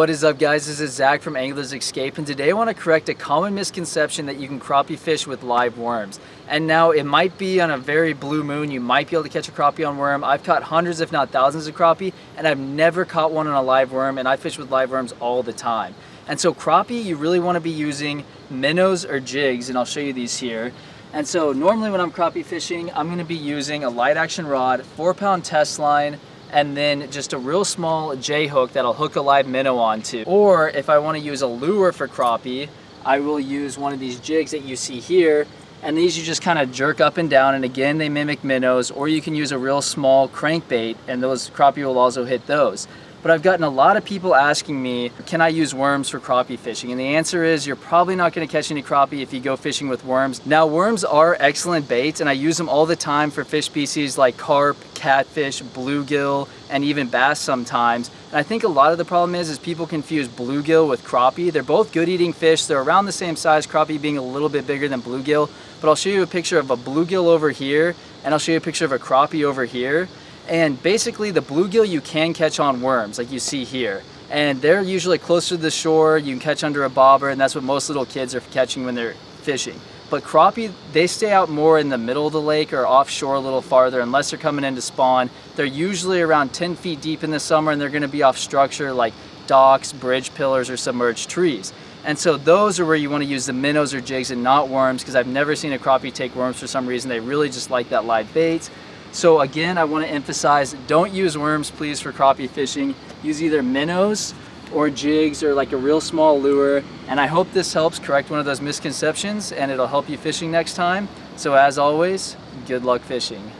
What is up, guys? This is Zach from Anglers Escape, and today I want to correct a common misconception that you can crappie fish with live worms. And now it might be on a very blue moon, you might be able to catch a crappie on worm. I've caught hundreds if not thousands of crappie, and I've never caught one on a live worm, and I fish with live worms all the time. And so crappie, you really want to be using minnows or jigs, and I'll show you these here. And so normally when I'm crappie fishing, I'm going to be using a light action rod, 4-pound test line, and then just a real small J hook that I'll hook a live minnow onto. Or if I want to use a lure for crappie, I will use one of these jigs that you see here, and these you just kind of jerk up and down, and again they mimic minnows, or you can use a real small crankbait and those crappie will also hit those. But I've gotten a lot of people asking me, can I use worms for crappie fishing? And the answer is you're probably not going to catch any crappie if you go fishing with worms. Now, worms are excellent baits, and I use them all the time for fish species like carp, catfish, bluegill, and even bass sometimes. And I think a lot of the problem is people confuse bluegill with crappie. They're both good eating fish. They're around the same size, crappie being a little bit bigger than bluegill. But I'll show you a picture of a bluegill over here, and I'll show you a picture of a crappie over here. And basically the bluegill you can catch on worms like you see here, and they're usually closer to the shore. You can catch under a bobber, and that's what most little kids are catching when they're fishing. But crappie, they stay out more in the middle of the lake or offshore a little farther unless they're coming in to spawn. They're usually around 10 feet deep in the summer, and they're going to be off structure like docks, bridge pillars, or submerged trees. And so those are where you want to use the minnows or jigs and not worms, because I've never seen a crappie take worms for some reason. They really just like that live bait. So again, I want to emphasize, don't use worms, please, for crappie fishing. Use either minnows or jigs or like a real small lure. And I hope this helps correct one of those misconceptions, and it'll help you fishing next time. So as always, good luck fishing.